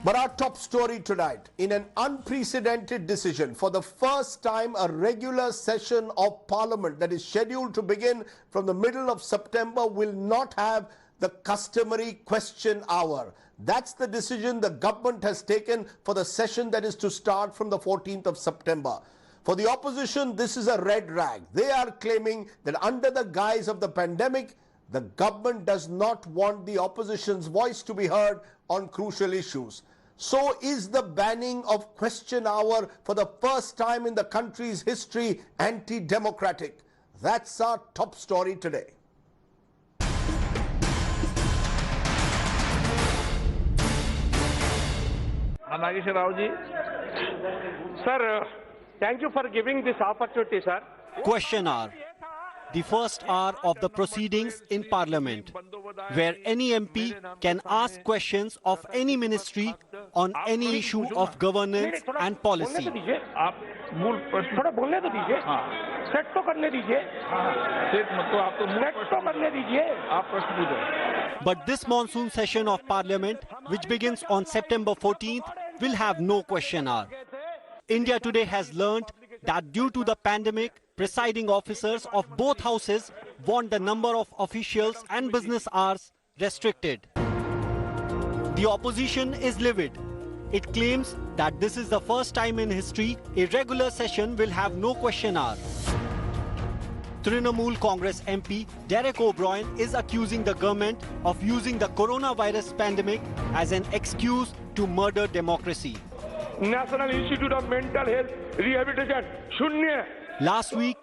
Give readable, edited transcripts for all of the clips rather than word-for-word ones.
But our top story tonight, in an unprecedented decision, for the first time a regular session of Parliament that is scheduled to begin from the middle of September will not have the customary question hour. That's the decision the government has taken for the session that is to start from the 14th of September. For the opposition, this is a red rag. They are claiming that under the guise of the pandemic, the government does not want the opposition's voice to be heard on crucial issues. So is the banning of question hour for the first time in the country's history anti-democratic? That's our top story today. Nageswar Rao ji. Sir, thank you for giving this opportunity, sir. Question hour. The first hour of the proceedings in Parliament, where any MP can ask questions of any ministry on any issue of governance and policy. But this monsoon session of Parliament, which begins on September 14th, will have no question hour. India Today has learnt that due to the pandemic, presiding officers of both houses want the number of officials and business hours restricted. The opposition is livid. It claims that this is the first time in history a regular session will have no question hour. Trinamool Congress MP Derek O'Brien is accusing the government of using the coronavirus pandemic as an excuse to murder democracy. National Institute of Mental Health Rehabilitation, Shunya. Last week,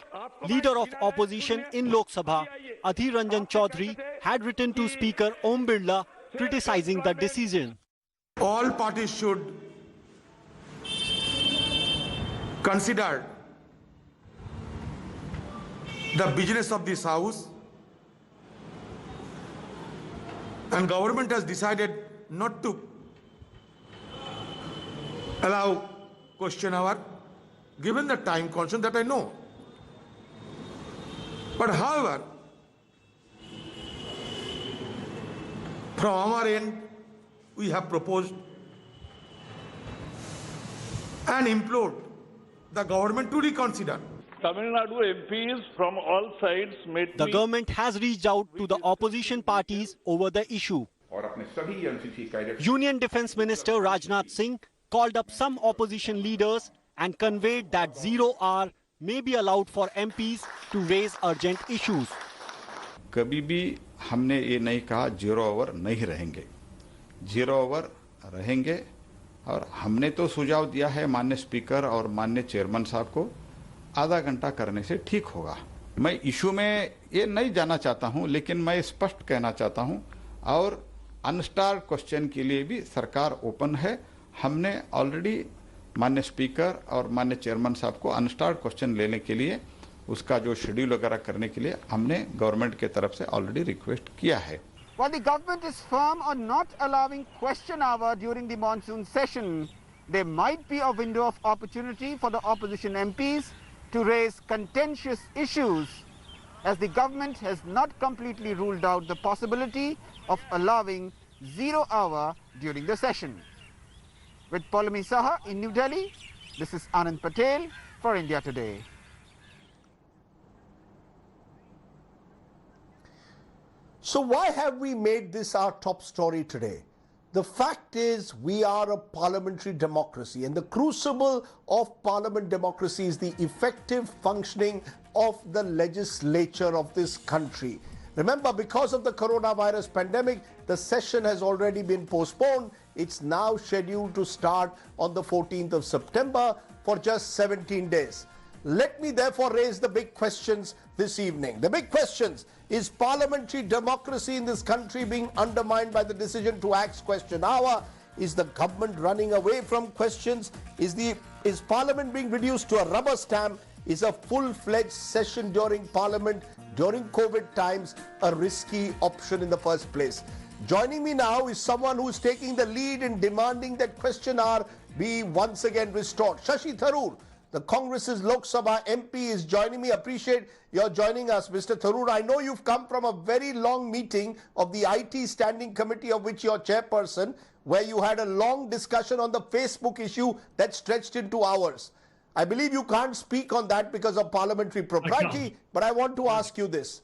leader of opposition in Lok Sabha, Adhir Ranjan Chaudhary, had written to Speaker Om Birla criticizing the decision. All parties should consider the business of this house, and government has decided not to allow question hour given the time constraint that I know. But however, from our end, we have proposed and implored the government to reconsider. Tamil Nadu MPs from all sides met The government has reached out to the opposition parties over the issue. Union Defence Minister Rajnath Singh called up some opposition leaders and conveyed that 0 hour may be allowed for MPs to raise urgent issues. कभी भी हमने ये नहीं कहा 0 our नहीं रहेंगे, 0 our रहेंगे, और हमने तो सुझाव दिया है माननीय स्पीकर और माननीय चेयरमैन साहब को आधा घंटा करने से ठीक होगा। मैं इशू में ये नहीं जाना चाहता हूं, लेकिन मैं स्पष्ट कहना चाहता हूं और अनस्टार्ड क्वेश्चन के लिए भी सरकार ओपन है। हमने ऑलरेडी माननीय स्पीकर और माननीय चेयरमैन साहब को अनस्टार्ड क्वेश्चन लेने के लिए उसका जो शेड्यूल वगैरह करने के लिए हमने गवर्नमेंट के तरफ से ऑलरेडी रिक्वेस्ट किया है। While the government is firm on not allowing question hour during the monsoon session, there might be a window of opportunity for the opposition MPs to raise contentious issues, as the government has not completely ruled out the possibility of allowing 0 hour during the session. With Paulami Saha in New Delhi, this is Anand Patel for India Today. So why have we made this our top story today? The fact is, we are a parliamentary democracy, and the crucible of parliament democracy is the effective functioning of the legislature of this country. Remember, because of the coronavirus pandemic, the session has already been postponed. It's now scheduled to start on the 14th of September for just 17 days. Let me therefore raise the big questions this evening. The big questions: is parliamentary democracy in this country being undermined by the decision to axe question hour? Is the government running away from questions? Is parliament being reduced to a rubber stamp? Is a full-fledged session during parliament during COVID times a risky option in the first place? Joining me now is someone who is taking the lead in demanding that question hour be once again restored. Shashi Tharoor, the Congress's Lok Sabha MP, is joining me. Appreciate your joining us, Mr. Tharoor. I know you've come from a very long meeting of the IT Standing Committee, of which you're chairperson, where you had a long discussion on the Facebook issue that stretched into hours. I believe you can't speak on that because of parliamentary propriety, but I want to ask you this.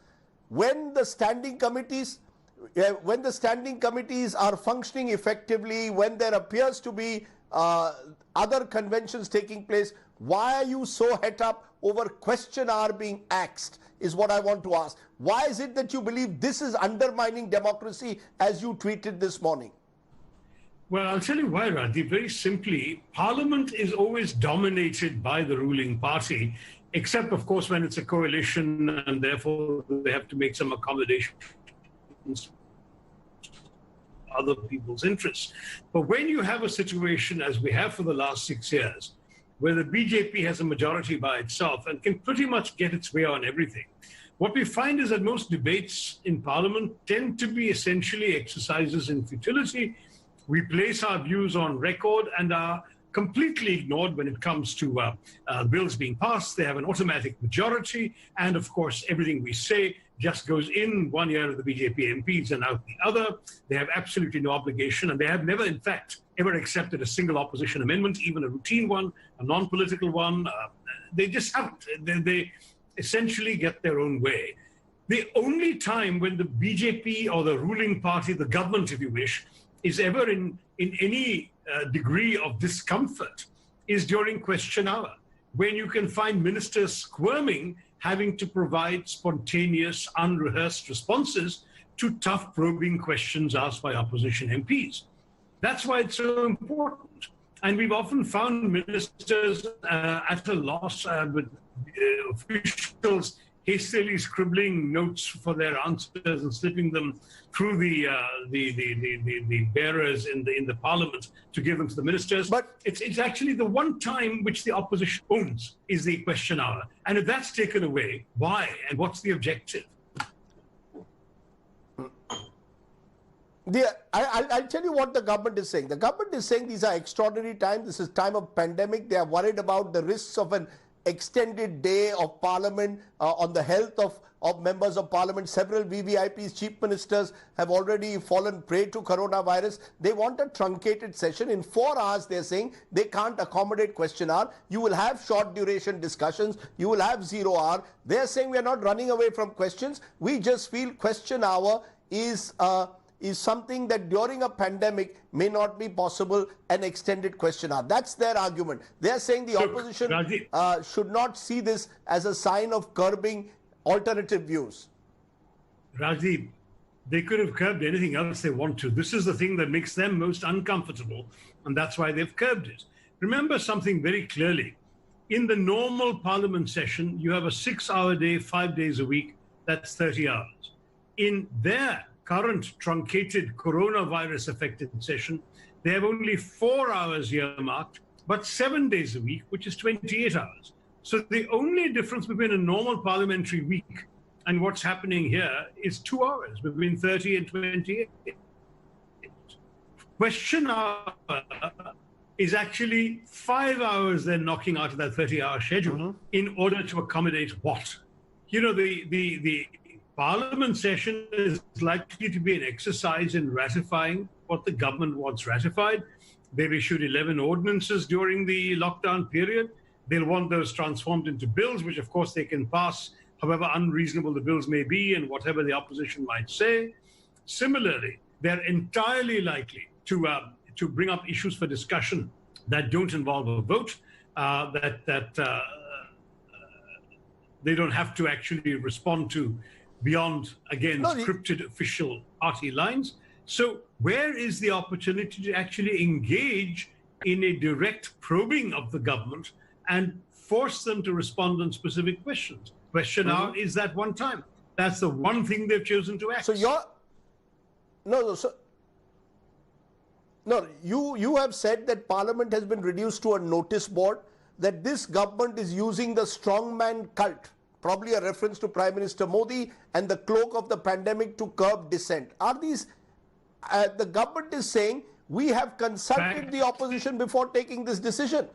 When the standing committees are functioning effectively, when there appears to be other conventions taking place, why are you so het up over question hour being axed, is what I want to ask. Why is it that you believe this is undermining democracy, as you tweeted this morning? Well, I'll tell you why, Radhi. Very simply, Parliament is always dominated by the ruling party, except, of course, when it's a coalition, and therefore they have to make some accommodations to other people's interests. But when you have a situation, as we have for the last 6 years, where the BJP has a majority by itself and can pretty much get its way on everything, what we find is that most debates in Parliament tend to be essentially exercises in futility. We place our views on record and are completely ignored when it comes to bills being passed. They have an automatic majority. And of course, everything we say just goes in one ear of the BJP MPs and out the other. They have absolutely no obligation. And they have never, in fact, ever accepted a single opposition amendment, even a routine one, a non-political one. They just haven't. They essentially get their own way. The only time when the BJP or the ruling party, the government, if you wish, is ever in any degree of discomfort is during question hour, when you can find ministers squirming, having to provide spontaneous, unrehearsed responses to tough probing questions asked by opposition MPs. That's why it's so important. And we've often found ministers at a loss with officials hastily scribbling notes for their answers and slipping them through the bearers in the parliament to give them to the ministers. But it's actually the one time which the opposition owns is the question hour. And if that's taken away, why? And what's the objective? I'll tell you what the government is saying. The government is saying these are extraordinary times. This is time of pandemic. They are worried about the risks of an extended day of parliament on the health of members of parliament. Several VVIPs, chief ministers have already fallen prey to coronavirus. They want a truncated session. In 4 hours, they're saying they can't accommodate question hour. You will have short duration discussions. You will have 0 hour. They're saying we are not running away from questions. We just feel question hour is something that during a pandemic may not be possible, an extended question hour. That's their argument. They're saying the opposition should not see this as a sign of curbing alternative views. Rajdeep, they could have curbed anything else they want to. This is the thing that makes them most uncomfortable, and that's why they've curbed it. Remember something very clearly. In the normal parliament session, you have a 6-hour day, 5 days a week. That's 30 hours. In their current truncated coronavirus affected session, they have only 4 hours earmarked, but 7 days a week, which is 28 hours. So the only difference between a normal parliamentary week and what's happening here is 2 hours, between 30 and 28. Question hour is actually 5 hours they're knocking out of that 30-hour schedule in order to accommodate what? You know, the Parliament session is likely to be an exercise in ratifying what the government wants ratified. They've issued 11 ordinances during the lockdown period. They'll want those transformed into bills, which of course they can pass, however unreasonable the bills may be and whatever the opposition might say. Similarly, they're entirely likely to bring up issues for discussion that don't involve a vote, that they don't have to actually respond to beyond, again, scripted official party lines. So where is the opportunity to actually engage in a direct probing of the government and force them to respond on specific questions? Question hour is that one time. That's the one thing they've chosen to act. So you have said that Parliament has been reduced to a notice board, that this government is using the strongman cult, probably a reference to Prime Minister Modi, and the cloak of the pandemic to curb dissent. Are these, the government is saying, we have consulted the opposition before taking this decision.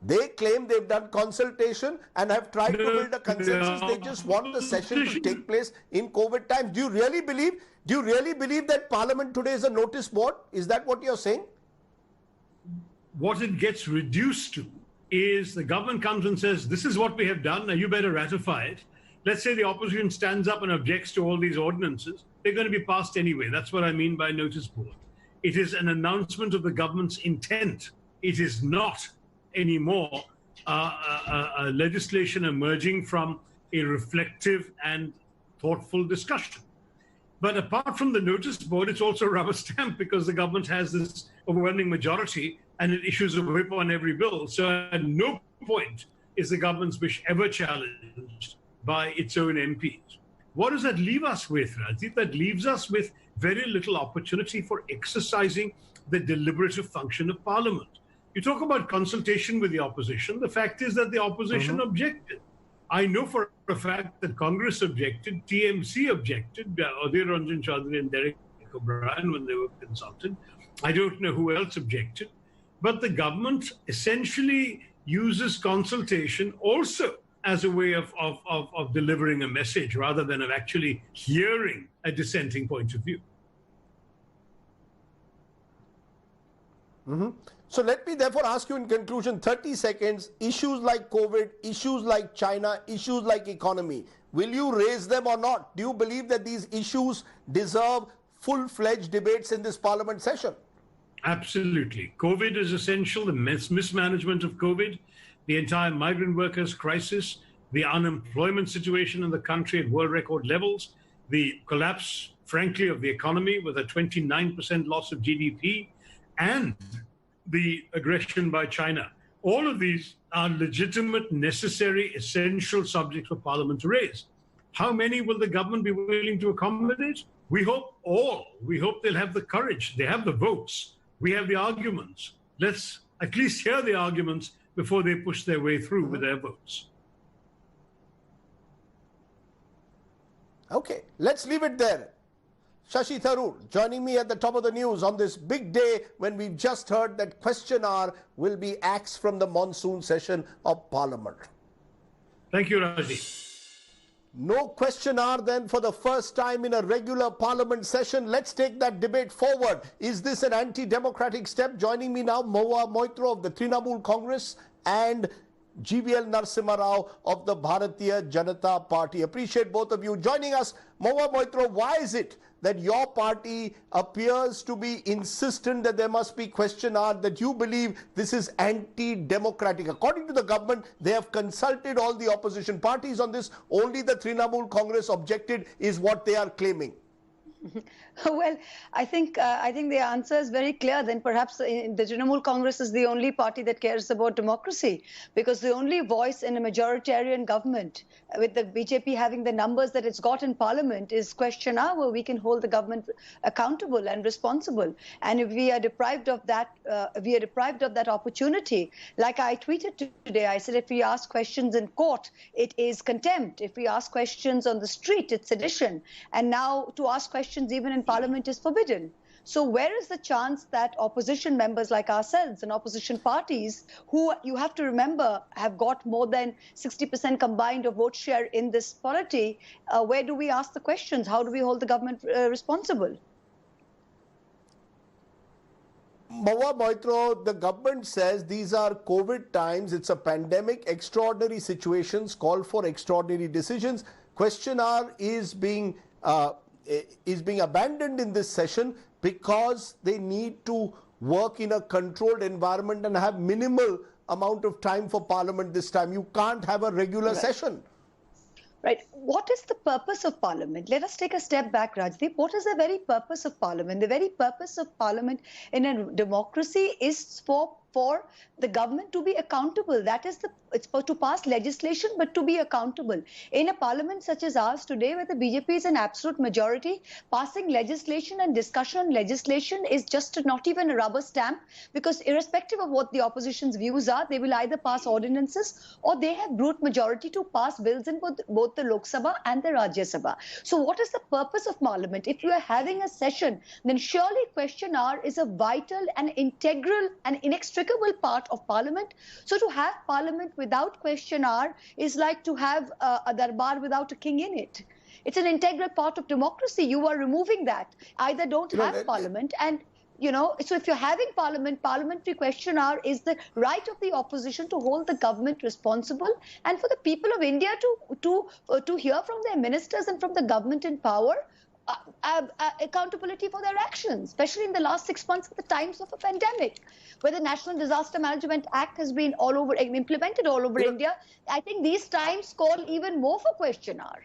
They claim they've done consultation and have tried to build a consensus. They just want the session to take place in COVID times. Do you really believe that Parliament today is a notice board? Is that what you're saying? What it gets reduced to is the government comes and says, this is what we have done, now you better ratify it. Let's say the opposition stands up and objects to all these ordinances. They're going to be passed anyway. That's what I mean by notice board. It is an announcement of the government's intent. It is not anymore a legislation emerging from a reflective and thoughtful discussion. But apart from the notice board, it's also a rubber stamp because the government has this overwhelming majority and it issues a whip on every bill. So at no point is the government's wish ever challenged by its own MPs. What does that leave us with, Rajdeep? That leaves us with very little opportunity for exercising the deliberative function of Parliament. You talk about consultation with the opposition. The fact is that the opposition objected. I know for a fact that Congress objected, TMC objected, Adhir Ranjan Chaudhary and Derek O'Brien when they were consulted. I don't know who else objected. But the government essentially uses consultation also as a way of delivering a message rather than of actually hearing a dissenting point of view. So let me therefore ask you in conclusion, 30 seconds, issues like COVID, issues like China, issues like economy, will you raise them or not? Do you believe that these issues deserve full-fledged debates in this Parliament session? Absolutely. COVID is essential, the mismanagement of COVID, the entire migrant workers crisis, the unemployment situation in the country at world record levels, the collapse, frankly, of the economy with a 29% loss of GDP, and the aggression by China. All of these are legitimate, necessary, essential subjects for Parliament to raise. How many will the government be willing to accommodate? We hope all. We hope they'll have the courage. They have the votes. We have the arguments. Let's at least hear the arguments before they push their way through with their votes. Okay, let's leave it there. Shashi Tharoor joining me at the top of the news on this big day when we've just heard that question hour will be axed from the monsoon session of Parliament. Thank you, Raji. No question hour then for the first time in a regular Parliament session. Let's take that debate forward. Is this an anti-democratic step? Joining me now, Mahua Moitra of the Trinamool Congress and GVL Narasimha Rao of the Bharatiya Janata Party. Appreciate both of you joining us. Mahua Moitra, why is it that your party appears to be insistent that there must be question hour, that you believe this is anti-democratic? According to the government, they have consulted all the opposition parties on this. Only the Trinamool Congress objected is what they are claiming. Well, I think the answer is very clear. Then perhaps the Trinamool Congress is the only party that cares about democracy, because the only voice in a majoritarian government, with the BJP having the numbers that it's got in Parliament, is question hour, where we can hold the government accountable and responsible. And if we are deprived of that, opportunity, like I tweeted today, I said if we ask questions in court, it is contempt. If we ask questions on the street, it's sedition. And now to ask questions even in Parliament is forbidden. So where is the chance that opposition members like ourselves and opposition parties, who you have to remember have got more than 60% combined of vote share in this polity, where do we ask the questions? How do we hold the government responsible? Mahua Moitra, the government says these are COVID times, it's a pandemic, extraordinary situations call for extraordinary decisions. Question hour is being abandoned in this session because they need to work in a controlled environment and have minimal amount of time for Parliament this time. You can't have a regular session. Right. What is the purpose of Parliament? Let us take a step back, Rajdeep. What is the very purpose of Parliament? The very purpose of Parliament in a democracy is for the government to be accountable. That is it's to pass legislation, but to be accountable. In a parliament such as ours today, where the BJP is an absolute majority, passing legislation and discussion on legislation is just not even a rubber stamp, because irrespective of what the opposition's views are, they will either pass ordinances or they have brute majority to pass bills in both the Lok Sabha and the Rajya Sabha. So what is the purpose of Parliament? If you are having a session, then surely question hour is a vital and integral and inextricable inextricable part of Parliament. So to have Parliament without question hour is like to have a darbar without a king in it. It's an integral part of democracy. You are removing that. Either don't have Parliament and so if you're having parliamentary question hour is the right of the opposition to hold the government responsible and for the people of India to hear from their ministers and from the government in power accountability for their actions, especially in the last 6 months at the times of a pandemic, where the National Disaster Management Act has been implemented all over India. I think these times call even more for question hour.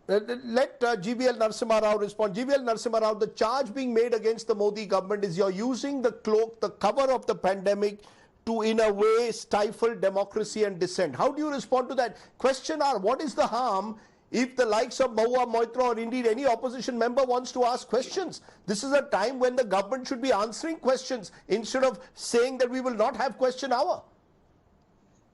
Let GVL Narasimha Rao respond. GVL Narasimha Rao, the charge being made against the Modi government is you're using the cloak, the cover of the pandemic to, in a way, stifle democracy and dissent. How do you respond to that? Question hour, what is the harm if the likes of Mahua Moitra or indeed any opposition member wants to ask questions? This is a time when the government should be answering questions instead of saying that we will not have question hour.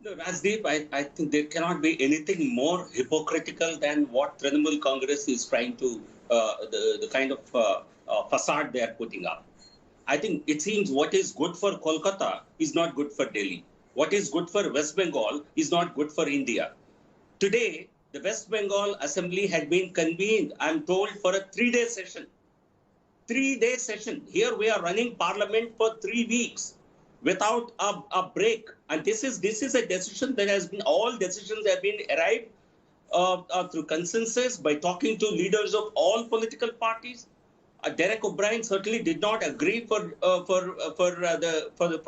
No, Rajdeep, I think there cannot be anything more hypocritical than what Trinamool Congress is trying to, the kind of facade they are putting up. I think it seems what is good for Kolkata is not good for Delhi. What is good for West Bengal is not good for India. Today, the West Bengal Assembly had been convened, I'm told, for a 3-day session. 3-day session. Here we are running Parliament for 3 weeks. Without a break, and this is a decision that has been, all decisions have been arrived through consensus by talking to leaders of all political parties. Derek O'Brien certainly did not agree for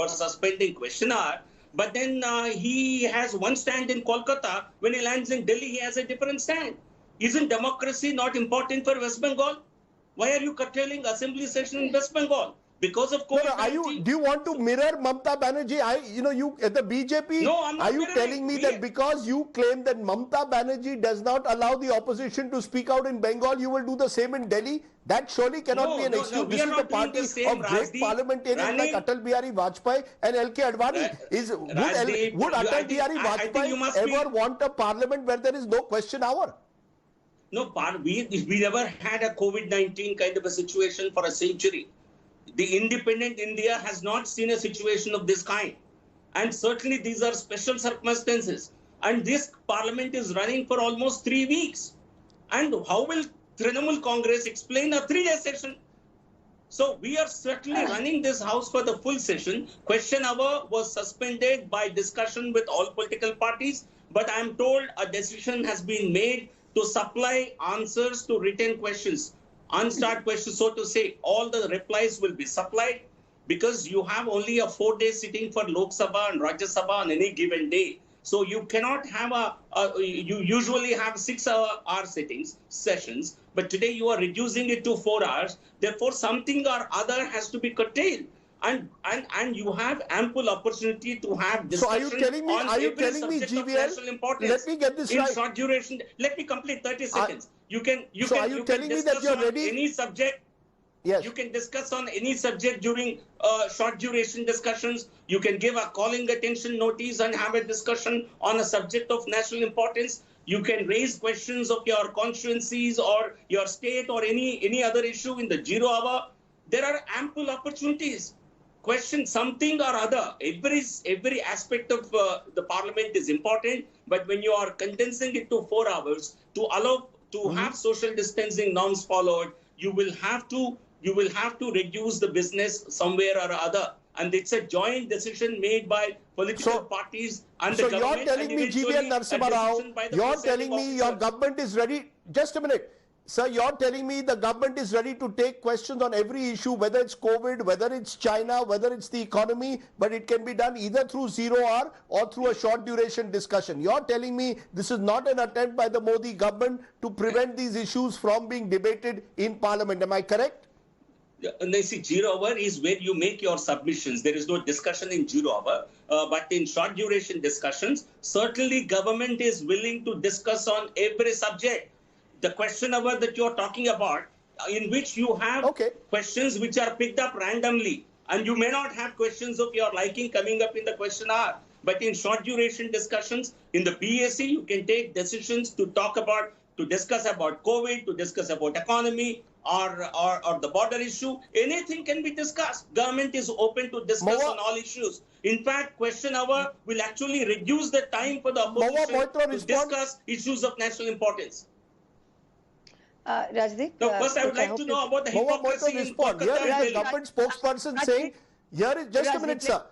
suspending question hour, but then he has one stand in Kolkata. When he lands in Delhi, he has a different stand. Isn't democracy not important for West Bengal? Why are you curtailing assembly session in West Bengal? Because of COVID-19. Do you want to mirror Mamata Banerjee? The BJP. No, I'm not. Are you telling me that because you claim that Mamata Banerjee does not allow the opposition to speak out in Bengal, you will do the same in Delhi? That surely cannot be an excuse. This is the party of great parliamentarians like Atal Bihari Vajpayee and LK Advani. Would Atal Bihari Vajpayee ever want a parliament where there is no question hour? No, we never had a COVID-19 kind of a situation for a century. The independent India has not seen a situation of this kind. And certainly these are special circumstances. And this parliament is running for almost 3 weeks. And how will Trinamool Congress explain a 3-day session? So we are certainly running this house for the full session. Question hour was suspended by discussion with all political parties. But I'm told a decision has been made to supply answers to written questions. Unstarred questions, so to say, all the replies will be supplied because you have only a 4-day sitting for Lok Sabha and Rajya Sabha on any given day. So you cannot have you usually have 6-hour sessions, but today you are reducing it to 4 hours. Therefore, something or other has to be curtailed. And you have ample opportunity to have discussion. So are you telling me, GVL, let me get this right. In short duration, let me complete 30 seconds. You can discuss on any subject. Yes. You can discuss on any subject during short duration discussions. You can give a calling attention notice and have a discussion on a subject of national importance. You can raise questions of your constituencies or your state or any other issue in the 0 hour. There are ample opportunities. Question something or other. Every aspect of the parliament is important, but when you are condensing it to 4 hours to allow to have social distancing norms followed, you will have to reduce the business somewhere or other, and it's a joint decision made by political parties and the government. So you're telling me, GVL Narasimha Rao, you're telling me your government is ready. Just a minute. Sir, you're telling me the government is ready to take questions on every issue, whether it's COVID, whether it's China, whether it's the economy, but it can be done either through 0 hour or through a short duration discussion. You're telling me this is not an attempt by the Modi government to prevent these issues from being debated in Parliament. Am I correct? And they see 0 hour is where you make your submissions. There is no discussion in 0 hour. But in short duration discussions, certainly government is willing to discuss on every subject. The question hour that you're talking about, in which you have questions which are picked up randomly, and you may not have questions of your liking coming up in the question hour. But in short duration discussions, in the BAC, you can take decisions to talk about to discuss about COVID, to discuss about economy or the border issue. Anything can be discussed. Government is open to discuss on all issues. In fact, question hour will actually reduce the time for the opposition to discuss issues of national importance. Rajdeep, first I would like to know about the hypocrisy in Kolkata. Here is the government spokesperson saying, just a minute, sir.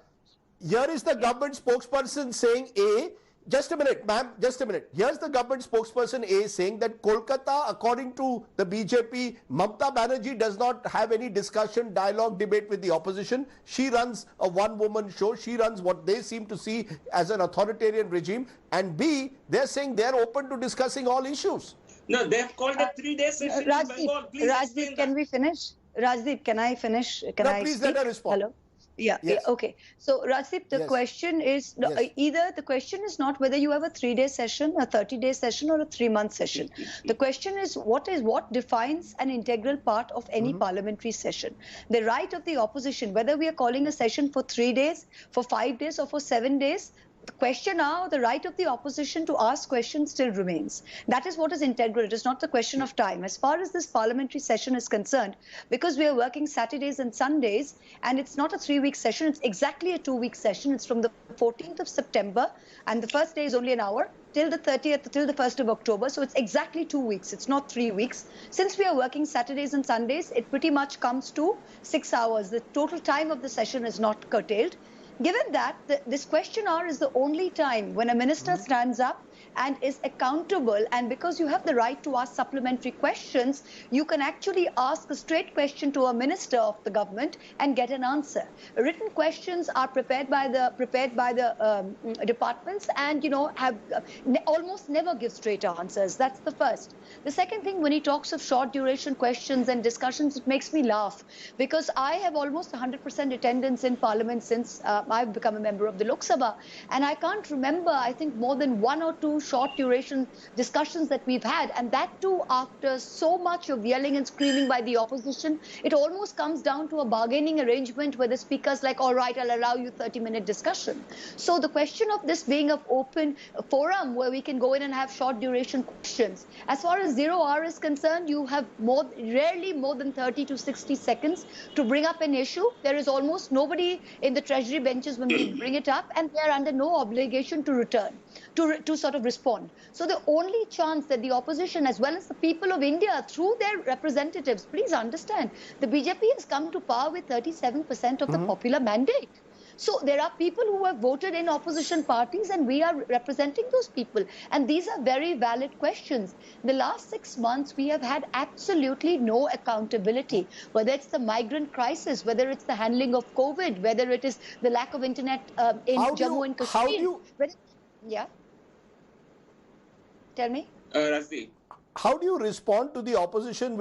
Here is the government spokesperson saying A. Just a minute, ma'am, just a minute. Here's the government spokesperson A saying that Kolkata, according to the BJP, Mamata Banerjee does not have any discussion, dialogue, debate with the opposition. She runs a one-woman show. She runs what they seem to see as an authoritarian regime. And B, they're saying they're open to discussing all issues. No, they have called a 3-day session in Bengal. Please Rajdeep, can we finish? Rajdeep, can I finish? Please let her respond. Hello? Yeah, okay. So, Rajdeep, the question is, either the question is not whether you have a 3-day session, a 30-day session, or a 3-month session. The question is what defines an integral part of any parliamentary session. The right of the opposition, whether we are calling a session for 3 days, for 5 days, or for 7 days, the question now, the right of the opposition to ask questions still remains. That is what is integral. It is not the question of time. As far as this parliamentary session is concerned, because we are working Saturdays and Sundays, and it's not a 3-week session, it's exactly a 2-week session. It's from the 14th of September, and the first day is only an hour, till the 30th, till the 1st of October. So it's exactly 2 weeks. It's not 3 weeks. Since we are working Saturdays and Sundays, it pretty much comes to 6 hours. The total time of the session is not curtailed. Given that, this question hour is the only time when a minister stands up and is accountable, and because you have the right to ask supplementary questions, you can actually ask a straight question to a minister of the government and get an answer. Written questions are prepared by the departments, and have almost never give straight answers. That's the first. The second thing, when he talks of short duration questions and discussions, it makes me laugh, because I have almost 100% attendance in Parliament since I've become a member of the Lok Sabha, and I can't remember, I think, more than 1 or 2 short duration discussions that we've had, and that too after so much of yelling and screaming by the opposition. It almost comes down to a bargaining arrangement where the speaker's like, all right, I'll allow you 30-minute discussion. So the question of this being an open forum where we can go in and have short duration questions. As far as 0 hour is concerned, you have rarely more than 30 to 60 seconds to bring up an issue. There is almost nobody in the Treasury benches when we bring it up, and they are under no obligation to return, to sort of respond. So the only chance that the opposition, as well as the people of India through their representatives, please understand, the BJP has come to power with 37% of the popular mandate. So there are people who have voted in opposition parties, and we are representing those people. And these are very valid questions. The last 6 months, we have had absolutely no accountability, whether it's the migrant crisis, whether it's the handling of COVID, whether it is the lack of internet in Jammu and Kashmir. Yeah. Tell me. Rajdeep. How do you respond to the opposition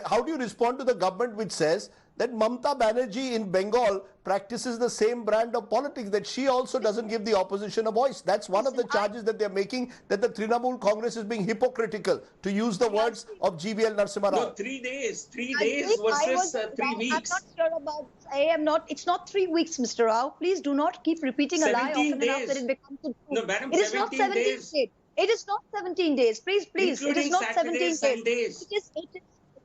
how do you respond to the government which says that Mamata Banerjee in Bengal practices the same brand of politics, that she also doesn't give the opposition a voice? That's one of the charges that they're making, that the Trinamool Congress is being hypocritical, to use the words of GVL Narasimha Rao. No, 3 days. 3 days versus 3 weeks. I'm not sure about, it's not 3 weeks, Mr. Rao. Please do not keep repeating a lie often enough that it becomes a truth. No, madam, it is not 17 days. It is not 17 days. Please. Including it is not Saturdays, 17 days.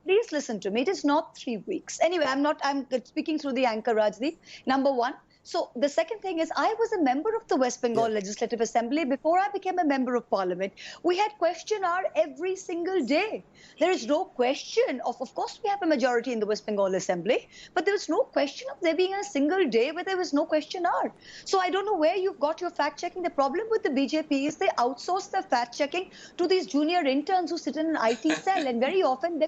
Please listen to me. It is not 3 weeks. Anyway, I'm speaking through the anchor, Rajdeep. Number one. So the second thing is, I was a member of the West Bengal Legislative Assembly before I became a member of Parliament. We had question hour every single day. There is no question of course, we have a majority in the West Bengal Assembly, but there was no question of there being a single day where there was no question hour. So I don't know where you've got your fact checking. The problem with the BJP is they outsource their fact checking to these junior interns who sit in an IT cell, and very often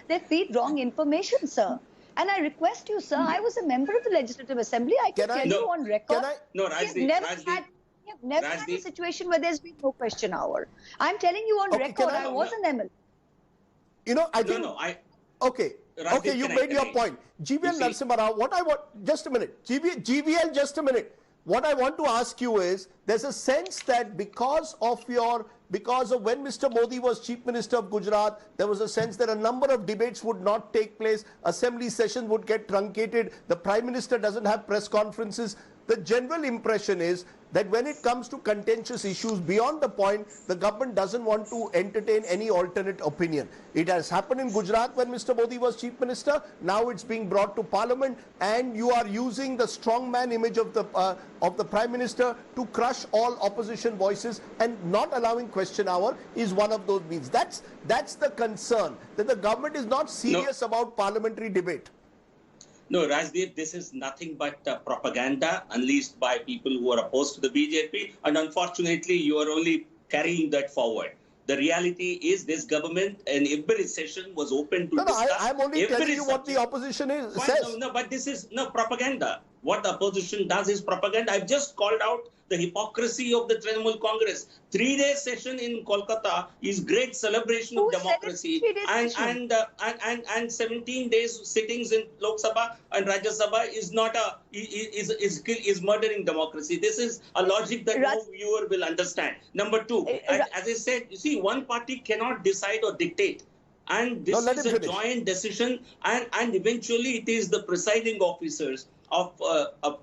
they feed wrong information, sir. And I request you, sir, I was a member of the Legislative Assembly. I can tell you on record. No, Rajdeep, we have never had a situation where there's been no question hour. I'm telling you on record, I was an ML. I think... Okay. Rajdeep, okay, you made your point. GVL Narasimha Rao, what I want... Just a minute. GVL, just a minute. What I want to ask you is, there's a sense that because of when Mr. Modi was Chief Minister of Gujarat, there was a sense that a number of debates would not take place, assembly sessions would get truncated, the Prime Minister doesn't have press conferences. the general impression is that when it comes to contentious issues beyond the point, the government doesn't want to entertain any alternate opinion. It has happened in Gujarat when Mr. Modi was Chief Minister. Now it's being brought to Parliament, and you are using the strongman image of the Prime Minister to crush all opposition voices, and not allowing question hour is one of those means. That's the concern, that the government is not serious about parliamentary debate. No, Rajdeep, this is nothing but propaganda unleashed by people who are opposed to the BJP. And unfortunately, you are only carrying that forward. The reality is this government in every session was open to discuss. I'm only telling you what the opposition says. No, but this is propaganda. What the opposition does is propaganda. I've just called out the hypocrisy of the Trinamool Congress. 3-day session in Kolkata is great celebration of democracy, and 17 days sittings in Lok Sabha and Rajya Sabha is not is murdering democracy. This is a logic that no viewer will understand. Number two, as I said, you see, one party cannot decide or dictate. And this is a joint decision, and eventually it is the presiding officers of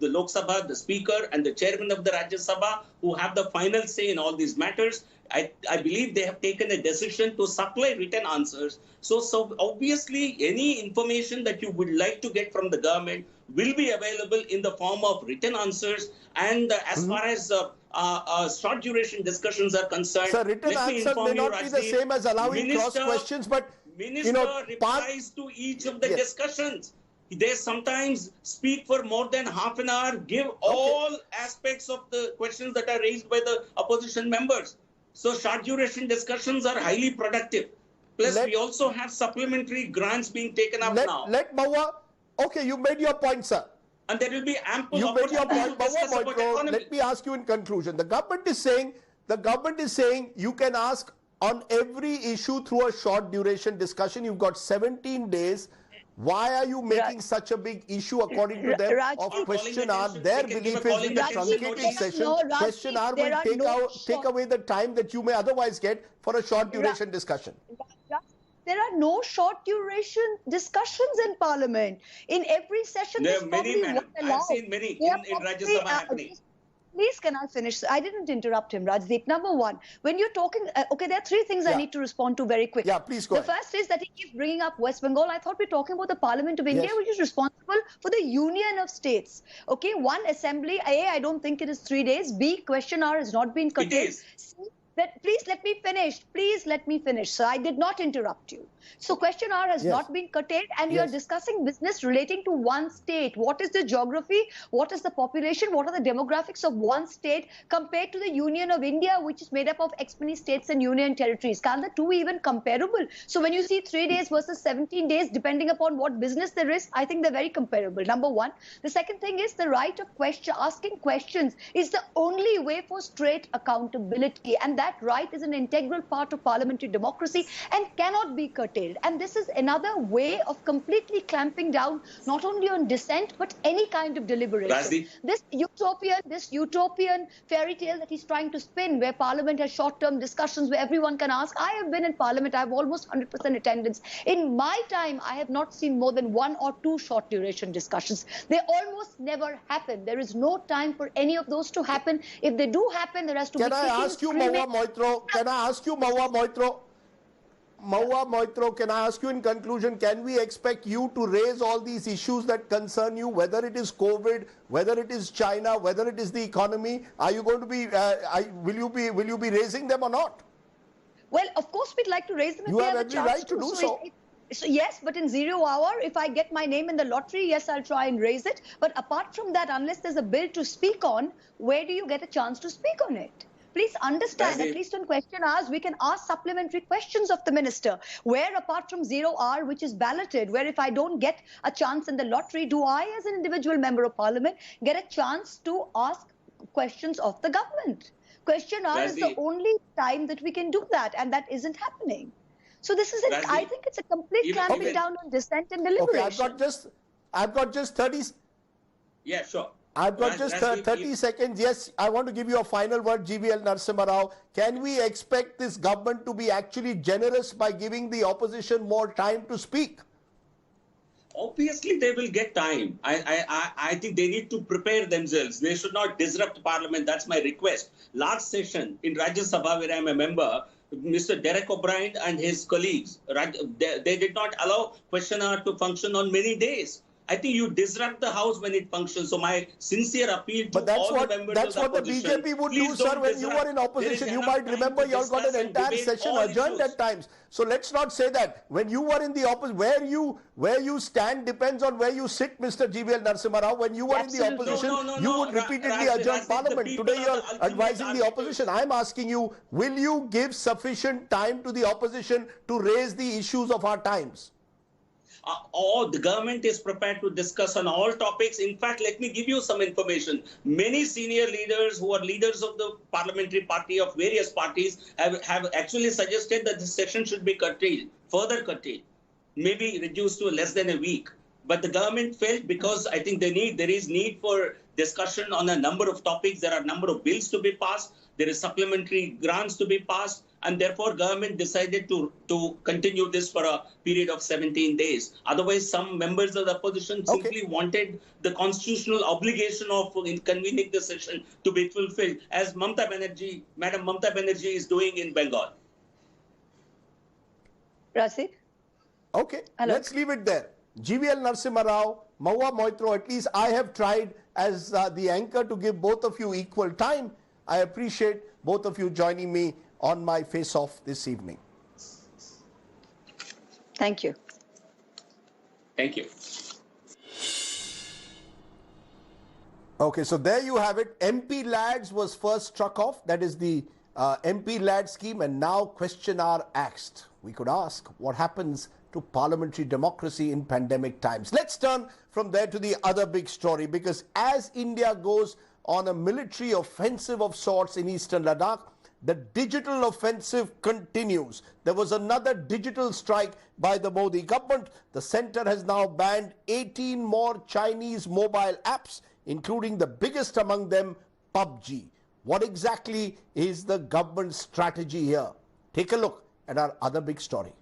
the Lok Sabha, the Speaker and the Chairman of the Rajya Sabha who have the final say in all these matters. I believe they have taken a decision to supply written answers. So obviously any information that you would like to get from the government will be available in the form of written answers. And as far as short duration discussions are concerned, so written answer may not be the same as allowing cross questions, but Minister replies to each of the discussions. They sometimes speak for more than half an hour, give all aspects of the questions that are raised by the opposition members. So short duration discussions are highly productive. Plus, we also have supplementary grants being taken up now. Let Mahua, okay, you made your point, sir. And there will be ample opportunity to discuss about economy. Let me ask you in conclusion. The government is saying you can ask on every issue through a short duration discussion. You've got 17 days. Why are you making such a big issue, according to them, of question hour? Their belief is in the truncated session, question hour will take away the time that you may otherwise get for a short duration discussion. There are no short duration discussions in Parliament. In every session, there are many, madam. I've seen many in Rajya Sabha happening. Please, can I finish? I didn't interrupt him, Rajdeep. Number one, when you're talking, okay, there are three things I need to respond to very quickly. Yeah, please go ahead. The first is that he keeps bringing up West Bengal. I thought we're talking about the Parliament of India, which is responsible for the union of states. Okay, one assembly, A, I don't think it is 3 days. B, question hour has not been curtailed. It is. C, please let me finish. Please let me finish. So I did not interrupt you. So question hour has not been curtailed, and you are discussing business relating to one state. What is the geography? What is the population? What are the demographics of one state compared to the Union of India, which is made up of X many states and union territories? Can the two even comparable? So when you see 3 days versus 17 days, depending upon what business there is, I think they're very comparable. Number one. The second thing is the right of asking questions is the only way for straight accountability, and that right is an integral part of parliamentary democracy and cannot be curtailed. And this is another way of completely clamping down not only on dissent but any kind of deliberation. This utopian fairy tale that he's trying to spin, where Parliament has short-term discussions where everyone can ask. I have been in Parliament. I have almost 100% attendance. In my time, I have not seen more than 1 or 2 short-duration discussions. They almost never happen. There is no time for any of those to happen. If they do happen, there has to be... Can I ask you, Mahua Moitra? Can I ask you, Mahua Moitra? Mahua Moitra, can I ask you in conclusion, can we expect you to raise all these issues that concern you, whether it is COVID, whether it is China, whether it is the economy? Are you going to be, will you be raising them or not? Well, of course we'd like to raise them if we have a chance to. You have every right to do so. So yes, but in 0 hour, if I get my name in the lottery, yes, I'll try and raise it. But apart from that, unless there's a bill to speak on, where do you get a chance to speak on it? Please understand, at least on question hours, we can ask supplementary questions of the minister. Where apart from 0 hour, which is balloted, where if I don't get a chance in the lottery, do I as an individual member of parliament get a chance to ask questions of the government? Question hour is the only time that we can do that, and that isn't happening. So this is, I think it's a complete clamping down on dissent and deliberation. Okay, I've got just 30. Yeah, sure. I've got just 30 seconds. Yes, I want to give you a final word, GVL Narasimha Rao. Can we expect this government to be actually generous by giving the opposition more time to speak? Obviously, they will get time. I think they need to prepare themselves. They should not disrupt Parliament. That's my request. Last session in Rajya Sabha, where I'm a member, Mr. Derek O'Brien and his colleagues, they did not allow question hour to function on many days. I think you disrupt the House when it functions. So my sincere appeal to all the members of the opposition. That's what the BJP would do, sir, when you were in opposition. You might remember you all got an entire session adjourned at times. So let's not say that. When you were in the opposition, where you stand depends on where you sit, Mr. GVL Narasimha Rao. When you were in the opposition, you would repeatedly adjourn Parliament. Today you are advising the opposition. I'm asking you, will you give sufficient time to the opposition to raise the issues of our times? The government is prepared to discuss on all topics. In fact, let me give you some information. Many senior leaders who are leaders of the parliamentary party of various parties have actually suggested that the session should be curtailed, further curtailed, maybe reduced to less than a week. But the government felt, because I think there is need for discussion on a number of topics. There are a number of bills to be passed. There is supplementary grants to be passed. And therefore, government decided to continue this for a period of 17 days. Otherwise, some members of the opposition simply wanted the constitutional obligation of convening the session to be fulfilled, as Madam Mamata Banerjee is doing in Bengal. Rasid? Okay, let's leave it there. GVL Narasimha Rao, Mahua Moitro, at least I have tried as the anchor to give both of you equal time. I appreciate both of you joining me on my face-off this evening. Thank you. Thank you. Okay, so there you have it. MP Lads was first struck off. That is the MP Lad scheme, and now question are asked. We could ask what happens to parliamentary democracy in pandemic times. Let's turn from there to the other big story, because as India goes on a military offensive of sorts in eastern Ladakh, the digital offensive continues. There was another digital strike by the Modi government. The centre has now banned 18 more Chinese mobile apps, including the biggest among them, PUBG. What exactly is the government's strategy here? Take a look at our other big story.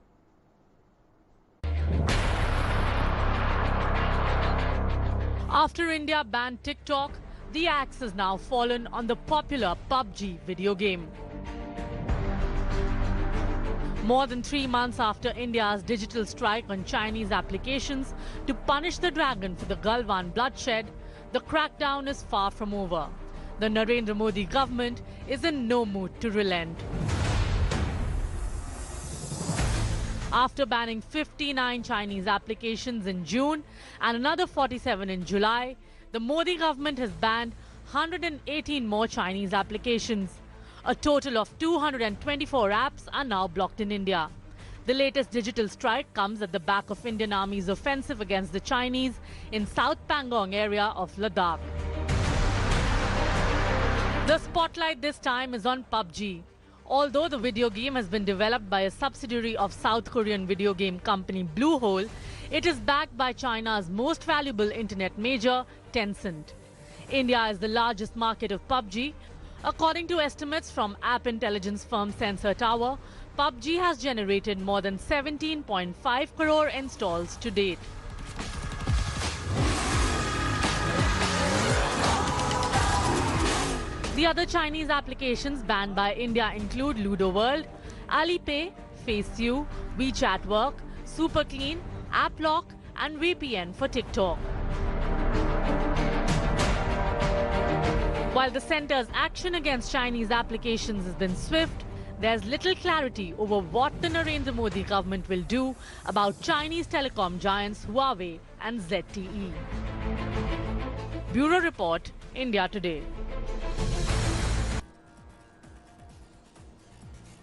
After India banned TikTok, the axe has now fallen on the popular PUBG video game. More than 3 months after India's digital strike on Chinese applications to punish the dragon for the Galwan bloodshed, the crackdown is far from over. The Narendra Modi government is in no mood to relent. After banning 59 Chinese applications in June and another 47 in July, the Modi government has banned 118 more Chinese applications. A total of 224 apps are now blocked in India. The latest digital strike comes at the back of Indian Army's offensive against the Chinese in South Pangong area of Ladakh. The spotlight this time is on PUBG. Although the video game has been developed by a subsidiary of South Korean video game company Bluehole, it is backed by China's most valuable internet major, Tencent. India is the largest market of PUBG. According to estimates from app intelligence firm Sensor Tower, PUBG has generated more than 17.5 crore installs to date. The other Chinese applications banned by India include Ludo World, Alipay, FaceU, WeChat Work, SuperClean, AppLock and VPN for TikTok. While the centre's action against Chinese applications has been swift, there's little clarity over what the Narendra Modi government will do about Chinese telecom giants Huawei and ZTE. Bureau Report, India Today.